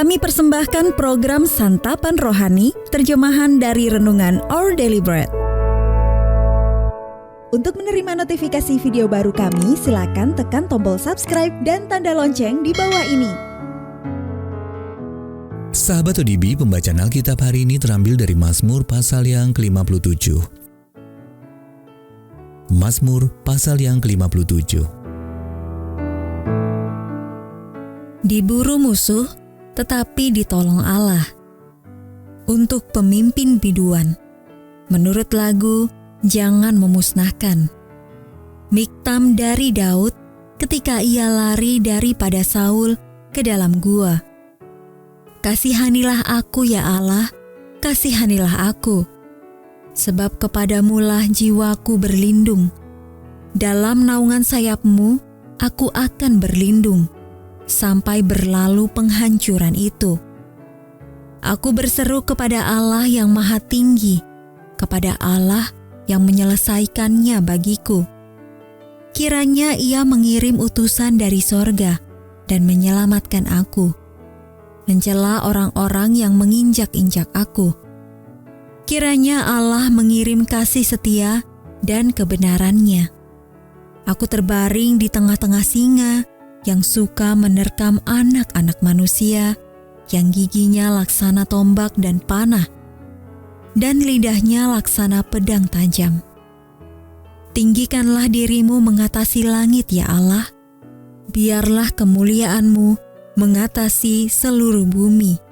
Kami persembahkan program Santapan Rohani, terjemahan dari Renungan Our Daily Bread. Untuk menerima notifikasi video baru kami, silakan tekan tombol subscribe dan tanda lonceng di bawah ini. Sahabat ODB, pembacaan Alkitab hari ini terambil dari Mazmur pasal yang ke-57. Mazmur pasal yang ke-57. Diburu musuh, tetapi ditolong Allah. Untuk pemimpin biduan, menurut lagu Jangan Memusnahkan. Miktam dari Daud ketika ia lari daripada Saul ke dalam gua. Kasihanilah aku ya Allah, kasihanilah aku, sebab kepadamulah jiwaku berlindung. Dalam naungan sayap-Mu aku akan berlindung sampai berlalu penghancuran itu. Aku berseru kepada Allah yang Maha Tinggi, kepada Allah yang menyelesaikannya bagiku. Kiranya Ia mengirim utusan dari sorga dan menyelamatkan aku, mencela orang-orang yang menginjak-injak aku. Kiranya Allah mengirim kasih setia dan kebenarannya. Aku terbaring di tengah-tengah singa yang suka menerkam anak-anak manusia, yang giginya laksana tombak dan panah, dan lidahnya laksana pedang tajam. Tinggikanlah dirimu mengatasi langit ya Allah, biarlah kemuliaan-Mu mengatasi seluruh bumi.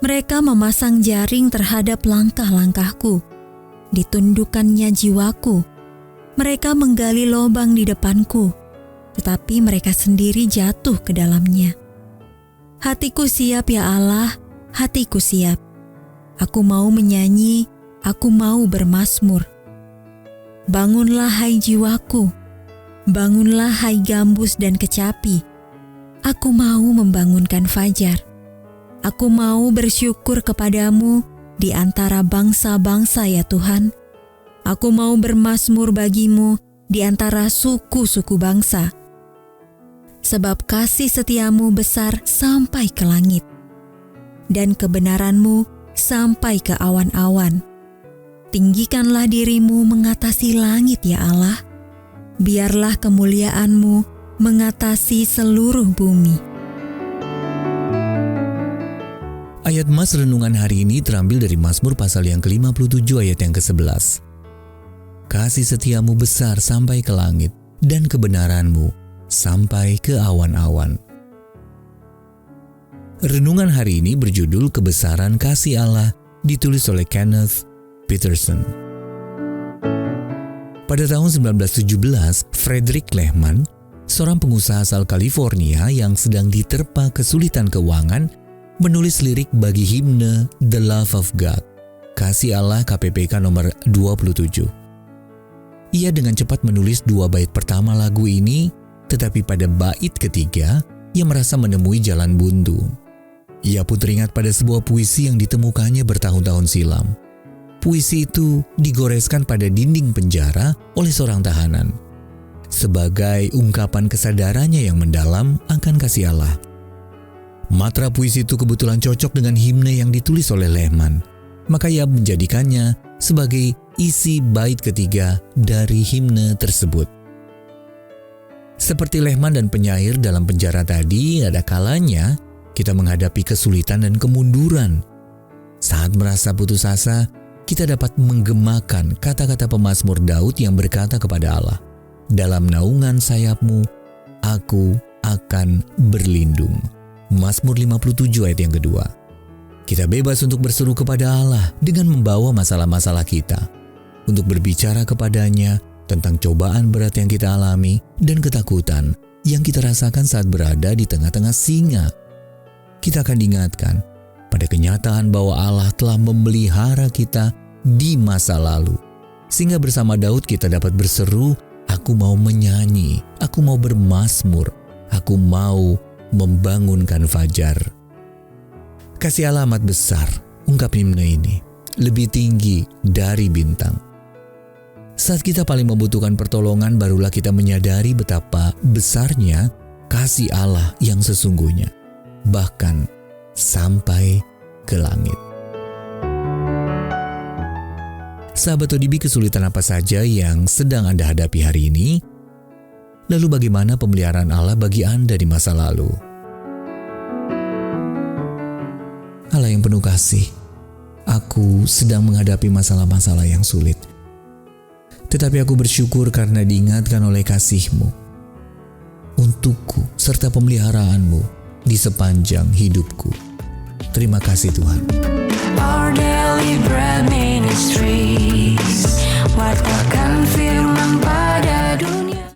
Mereka memasang jaring terhadap langkah-langkahku, ditundukkannya jiwaku. Mereka menggali lubang di depanku, tetapi mereka sendiri jatuh ke dalamnya. Hatiku siap ya Allah, hatiku siap. Aku mau menyanyi, aku mau bermazmur. Bangunlah hai jiwaku, bangunlah hai gambus dan kecapi. Aku mau membangunkan fajar. Aku mau bersyukur kepadamu di antara bangsa-bangsa ya Tuhan. Aku mau bermazmur bagimu di antara suku-suku bangsa. Sebab kasih setiamu besar sampai ke langit, dan kebenaranmu sampai ke awan-awan. Tinggikanlah dirimu mengatasi langit ya Allah, biarlah kemuliaanmu mengatasi seluruh bumi. Ayat mas renungan hari ini terambil dari Mazmur pasal yang ke-57 ayat yang ke-11. Kasih setiamu besar sampai ke langit, dan kebenaranmu sampai ke awan-awan. Renungan hari ini berjudul Kebesaran Kasih Allah, ditulis oleh Kenneth Peterson. Pada tahun 1917, Frederick Lehman, seorang pengusaha asal California yang sedang diterpa kesulitan keuangan, menulis lirik bagi himne The Love of God, Kasih Allah KPPK nomor 27. Ia dengan cepat menulis 2 bait pertama lagu ini, tetapi pada bait ketiga, ia merasa menemui jalan buntu. Ia pun teringat pada sebuah puisi yang ditemukannya bertahun-tahun silam. Puisi itu digoreskan pada dinding penjara oleh seorang tahanan, sebagai ungkapan kesadarannya yang mendalam akan kasih Allah. Matra puisi itu kebetulan cocok dengan himne yang ditulis oleh Lehman, maka ia menjadikannya sebagai isi bait ketiga dari himne tersebut. Seperti Lehman dan penyair dalam penjara tadi, ada kalanya kita menghadapi kesulitan dan kemunduran. Saat merasa putus asa, kita dapat menggemakan kata-kata pemazmur Daud yang berkata kepada Allah, "Dalam naungan sayap-Mu, aku akan berlindung." Mazmur 57 ayat yang kedua. Kita bebas untuk berseru kepada Allah dengan membawa masalah-masalah kita, untuk berbicara kepadanya tentang cobaan berat yang kita alami dan ketakutan yang kita rasakan saat berada di tengah-tengah singa. Kita akan diingatkan pada kenyataan bahwa Allah telah memelihara kita di masa lalu. Sehingga bersama Daud kita dapat berseru, "Aku mau menyanyi, aku mau bermazmur, aku mau membangunkan fajar." Kasih Allah amat besar, ungkap himne ini, lebih tinggi dari bintang. Saat kita paling membutuhkan pertolongan, barulah kita menyadari betapa besarnya kasih Allah yang sesungguhnya. Bahkan sampai ke langit. Sahabat ODB, kesulitan apa saja yang sedang Anda hadapi hari ini? Lalu bagaimana pemeliharaan Allah bagi Anda di masa lalu? Allah yang penuh kasih, aku sedang menghadapi masalah-masalah yang sulit. Tetapi aku bersyukur karena diingatkan oleh kasih-Mu untukku serta pemeliharaanmu di sepanjang hidupku. Terima kasih Tuhan. Our Daily Bread Ministries, what